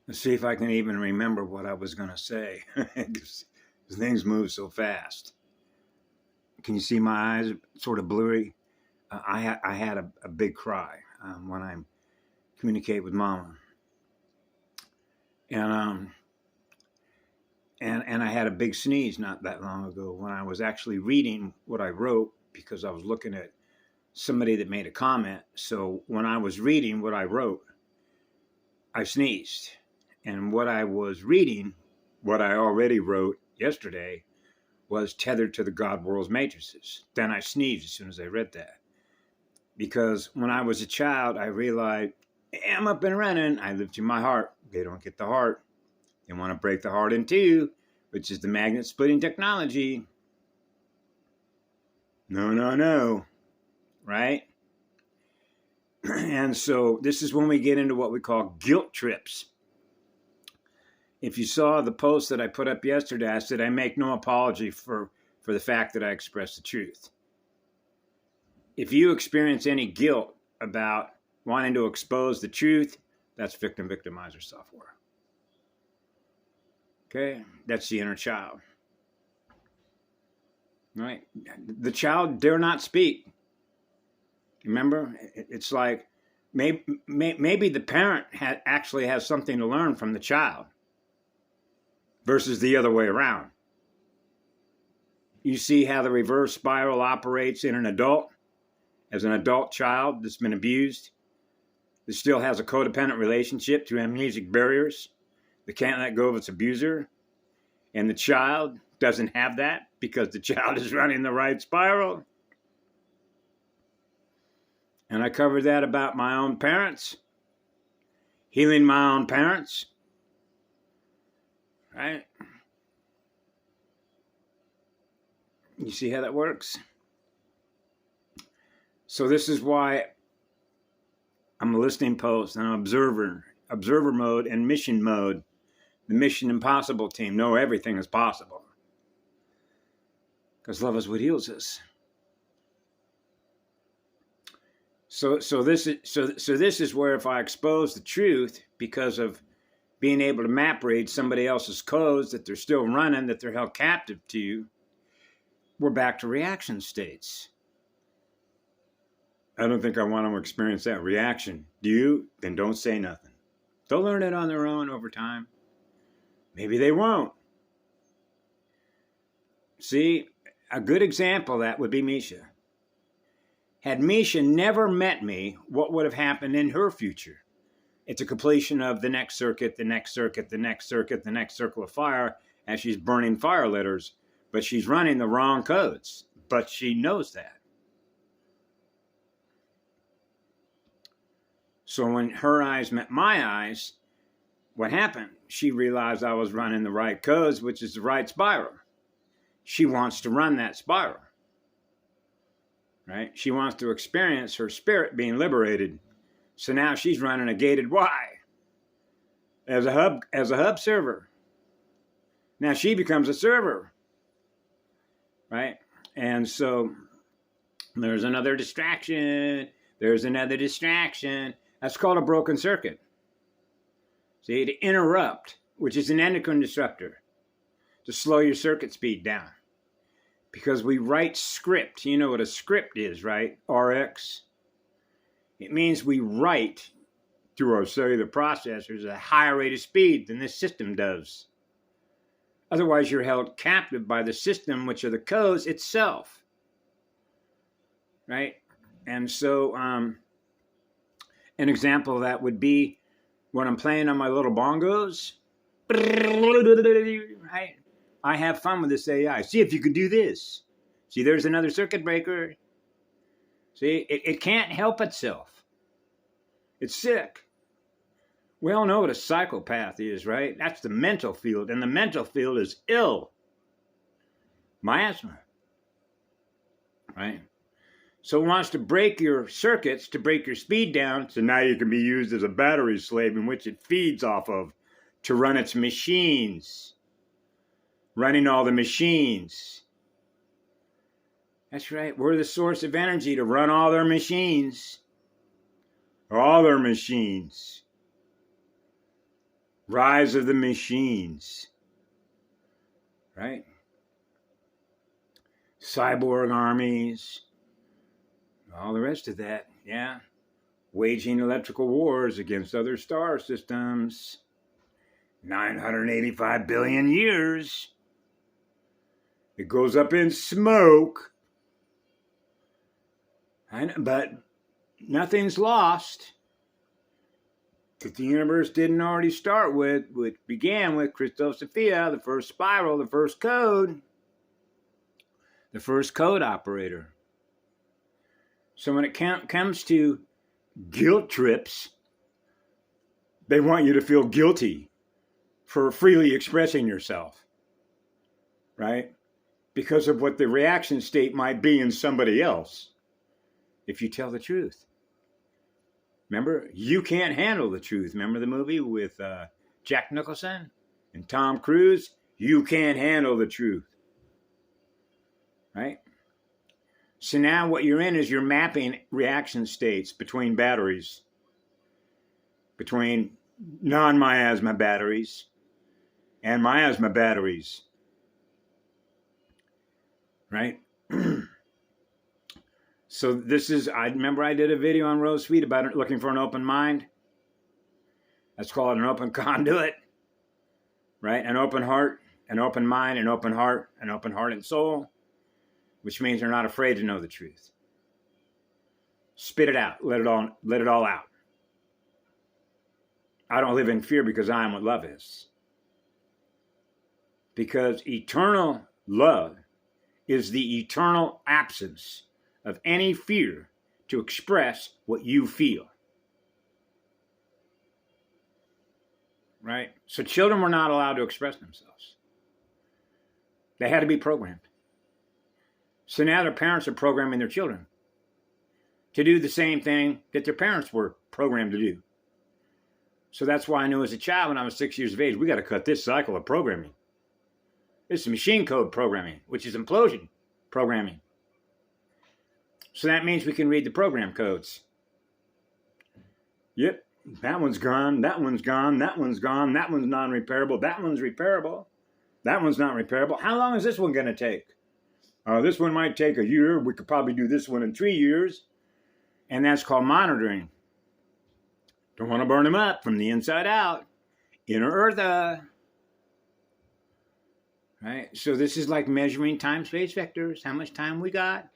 Let's see if I can even remember what I was going to say. Because things move so fast. Can you see my eyes sort of blurry? I had a big cry when I communicate with Mama, and I had a big sneeze not that long ago when I was actually reading what I wrote, because I was looking at somebody that made a comment. So when I was reading what I wrote, I sneezed. And what I was reading, what I already wrote yesterday, was tethered to the God world's matrices. Then I sneezed as soon as I read that. Because when I was a child, I realized, hey, I'm up and running. I live to my heart. They don't get the heart. They want to break the heart in two, which is the magnet splitting technology. No, no, no. Right? And so this is when we get into what we call guilt trips. If you saw the post that I put up yesterday, I said I make no apology for the fact that I express the truth. If you experience any guilt about wanting to expose the truth, that's victimizer software. Okay? That's the inner child. Right? The child dare not speak. Remember? It's like maybe the parent actually has something to learn from the child versus the other way around. You see how the reverse spiral operates in an adult? As an adult child that's been abused, that still has a codependent relationship through amnesic barriers, that can't let go of its abuser, and the child doesn't have that because the child is running the right spiral. And I covered that about my own parents, healing my own parents, right? You see how that works? So this is why I'm a listening post and I'm observer mode and mission mode. The Mission Impossible team know everything is possible, because love is what heals us. So this is where if I expose the truth because of being able to map read somebody else's codes that they're still running, that they're held captive to, we're back to reaction states. I don't think I want them to experience that reaction. Do you? Then don't say nothing. They'll learn it on their own over time. Maybe they won't. See, a good example of that would be Misha. Had Misha never met me, what would have happened in her future? It's a completion of the next circuit, the next circuit, the next circuit, the next circle of fire, as she's burning fire letters, but she's running the wrong codes. But she knows that. So when her eyes met my eyes, what happened? She realized I was running the right codes, which is the right spiral. She wants to run that spiral. Right? She wants to experience her spirit being liberated. So now she's running a gated Y as a hub server. Now she becomes a server. Right? And so there's another distraction. There's another distraction. That's called a broken circuit. See, to interrupt, which is an endocrine disruptor, to slow your circuit speed down. Because we write script. You know what a script is, right? RX. It means we write through our cellular processors at a higher rate of speed than this system does. Otherwise, you're held captive by the system, which are the codes itself. Right? And so, an example of that would be when I'm playing on my little bongos. Right? I have fun with this AI. See if you can do this. See, there's another circuit breaker. See, it can't help itself. It's sick. We all know what a psychopath is, right? That's the mental field, and the mental field is ill. Miasma. Right? So it wants to break your circuits, to break your speed down, so now you can be used as a battery slave in which it feeds off of to run its machines. Running all the machines. That's right. We're the source of energy to run all their machines. All their machines. Rise of the machines, right? Cyborg armies, all the rest of that, yeah. Waging electrical wars against other star systems. 985 billion years. It goes up in smoke. But nothing's lost. Because the universe didn't already start with, which began with Kristos, Sophia, the first spiral, the first code operator. So when it comes to guilt trips, they want you to feel guilty for freely expressing yourself, right? Because of what the reaction state might be in somebody else if you tell the truth. Remember, you can't handle the truth. Remember the movie with Jack Nicholson and Tom Cruise? You can't handle the truth, right? So now what you're in is you're mapping reaction states between batteries, between non-miasma batteries and miasma batteries, right? So this is, I remember I did a video on Rose Sweet about looking for an open mind. That's called an open conduit, right? An open heart, an open mind, an open heart and soul, which means they're not afraid to know the truth. Spit it out. Let it all out. I don't live in fear because I am what love is. Because eternal love is the eternal absence of any fear to express what you feel. Right? So children were not allowed to express themselves. They had to be programmed. So now their parents are programming their children to do the same thing that their parents were programmed to do. So that's why I knew as a child when I was 6 years of age, we got to cut this cycle of programming. This is machine code programming, which is implosion programming. So that means we can read the program codes. Yep, that one's gone, that one's gone, that one's gone, that one's non-repairable, that one's repairable, that one's not repairable. How long is this one going to take? This one might take a year. We could probably do this one in 3 years. And that's called monitoring. Don't want to burn them up from the inside out. Inner URTHA. Right? So this is like measuring time-space vectors. How much time we got?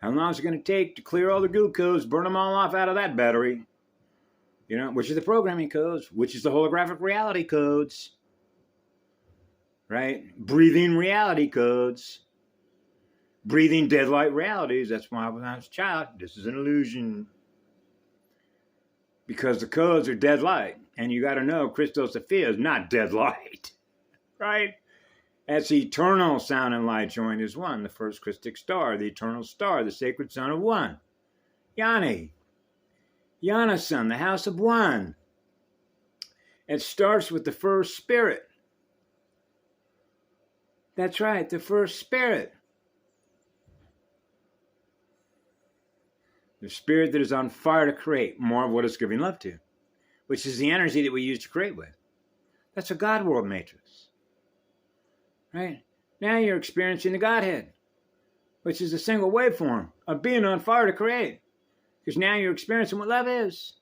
How long is it going to take to clear all the goo codes, burn them all off out of that battery? You know, which is the programming codes, which is the holographic reality codes. Right? Breathing reality codes. Breathing dead light realities. That's why when I was a child, this is an illusion. Because the codes are dead light. And you got to know Kristos Sophia is not dead light. Right? That's eternal sound and light joined as one. The first Christic star, the eternal star, the sacred son of one. Yanni. Yana-san, the house of one. It starts with the first spirit. That's right, the first spirit. The spirit that is on fire to create more of what it's giving love to, which is the energy that we use to create with. That's a God world matrix. Right? Now you're experiencing the Godhead, which is a single waveform of being on fire to create. Because now you're experiencing what love is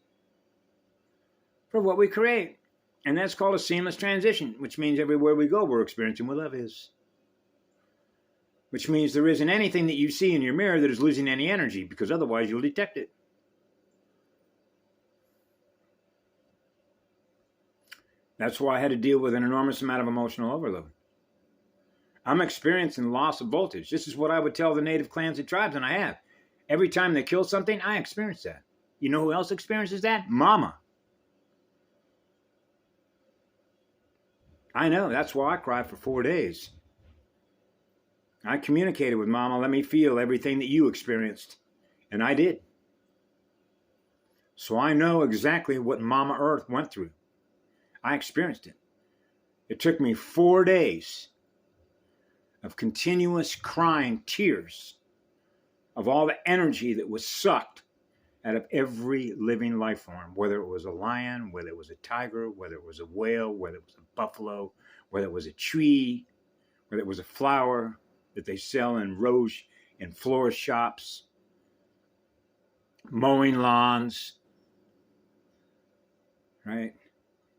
for what we create. And that's called a seamless transition, which means everywhere we go, we're experiencing what love is. Which means there isn't anything that you see in your mirror that is losing any energy, because otherwise you'll detect it. That's why I had to deal with an enormous amount of emotional overload. I'm experiencing loss of voltage. This is what I would tell the native clans and tribes, and I have. Every time they kill something, I experience that. You know who else experiences that? Mama. I know. That's why I cried for 4 days. I communicated with Mama, let me feel everything that you experienced. And I did. So I know exactly what Mama Earth went through. I experienced it. It took me 4 days of continuous crying tears of all the energy that was sucked out of every living life form, whether it was a lion, whether it was a tiger, whether it was a whale, whether it was a buffalo, whether it was a tree, whether it was a flower that they sell in rose and florist shops, mowing lawns, right?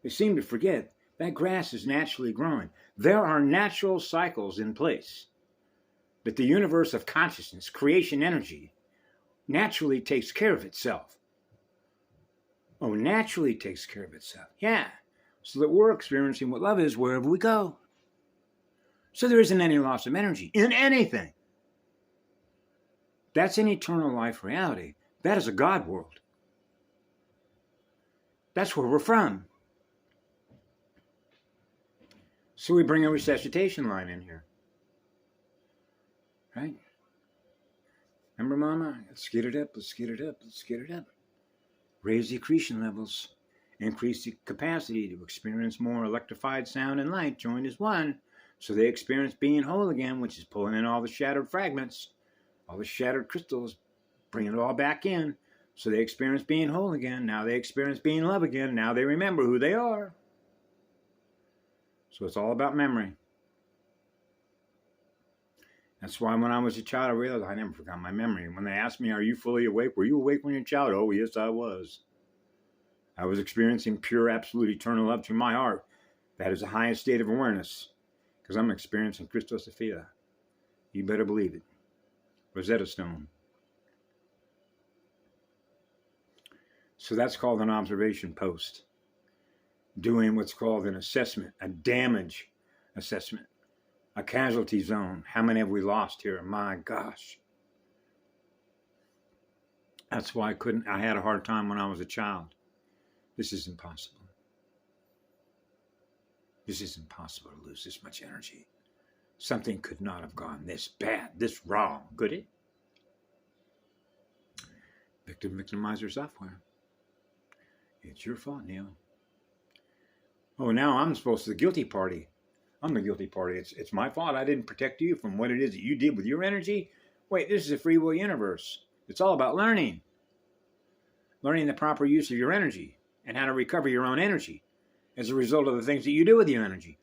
They seem to forget that grass is naturally growing. There are natural cycles in place that the universe of consciousness, creation energy, naturally takes care of itself. Oh, naturally takes care of itself. Yeah. So that we're experiencing what love is wherever we go. So there isn't any loss of energy in anything. That's an eternal life reality. That is a God world. That's where we're from. So we bring a resuscitation line in here. Right? Remember, Mama? Let's get it up, let's get it up, let's get it up. Raise the accretion levels. Increase the capacity to experience more electrified sound and light joined as one. So they experience being whole again, which is pulling in all the shattered fragments, all the shattered crystals, bringing it all back in. So they experience being whole again. Now they experience being love again. Now they remember who they are. So it's all about memory. That's why when I was a child, I realized I never forgot my memory. When they asked me, are you fully awake? Were you awake when you were a child? Oh, yes, I was. I was experiencing pure, absolute, eternal love through my heart. That is the highest state of awareness. Because I'm experiencing Kristos, Sophia. You better believe it. Rosetta Stone. So that's called an observation post. Doing what's called an assessment, a damage assessment, a casualty zone. How many have we lost here? My gosh. That's why I had a hard time when I was a child. This is impossible. This is impossible to lose this much energy. Something could not have gone this bad, this wrong, could it? Victimizer software. It's your fault, Neil. Oh, now I'm supposed to be the guilty party. I'm the guilty party. It's my fault. I didn't protect you from what it is that you did with your energy. Wait, this is a free will universe. It's all about learning. Learning the proper use of your energy and how to recover your own energy as a result of the things that you do with your energy.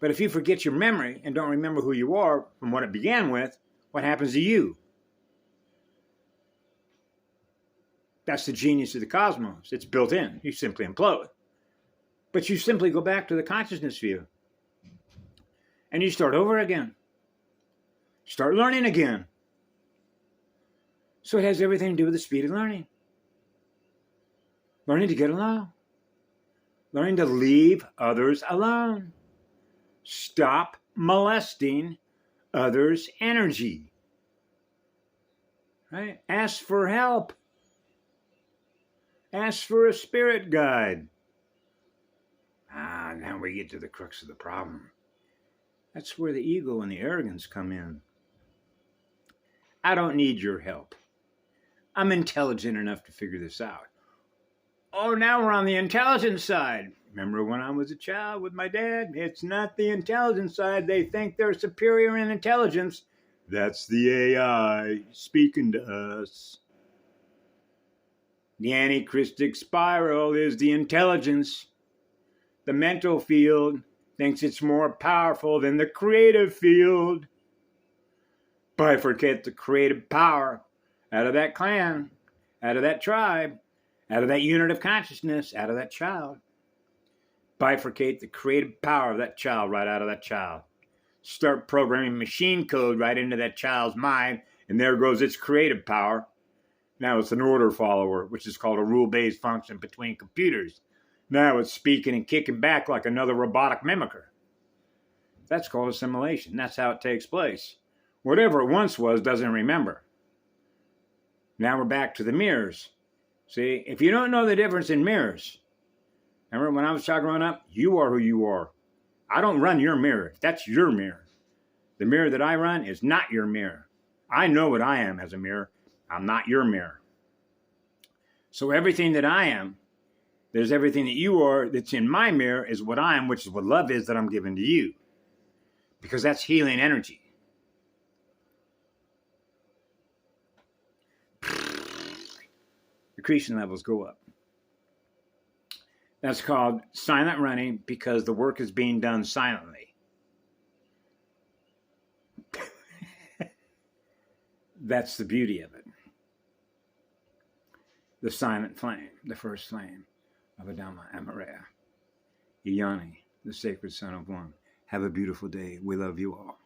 But if you forget your memory and don't remember who you are from what it began with, what happens to you? That's the genius of the cosmos. It's built in. You simply implode. But you simply go back to the consciousness view. And you start over again. Start learning again. So it has everything to do with the speed of learning. Learning to get alone. Learning to leave others alone. Stop molesting others' energy. Right? Ask for help. Ask for a spirit guide. Now we get to the crux of the problem. That's where the ego and the arrogance come in. I don't need your help. I'm intelligent enough to figure this out. Oh, now we're on the intelligence side. Remember when I was a child with my dad? It's not the intelligence side. They think they're superior in intelligence. That's the AI speaking to us. The antichristic spiral is the intelligence. The mental field thinks it's more powerful than the creative field. Bifurcate the creative power out of that clan, out of that tribe, out of that unit of consciousness, out of that child. Bifurcate the creative power of that child right out of that child. Start programming machine code right into that child's mind, and there goes its creative power. Now it's an order follower, which is called a rule-based function between computers. Now it's speaking and kicking back like another robotic mimicker. That's called assimilation. That's how it takes place. Whatever it once was doesn't remember. Now we're back to the mirrors. See, if you don't know the difference in mirrors, remember when I was a child growing up, you are who you are. I don't run your mirror. That's your mirror. The mirror that I run is not your mirror. I know what I am as a mirror. I'm not your mirror. So everything that I am, there's everything that you are that's in my mirror is what I am, which is what love is that I'm giving to you. Because that's healing energy. The accretion levels go up. That's called silent running because the work is being done silently. That's the beauty of it. The silent flame, the first flame of Adama Amareya. Iyani, the sacred son of one. Have a beautiful day. We love you all.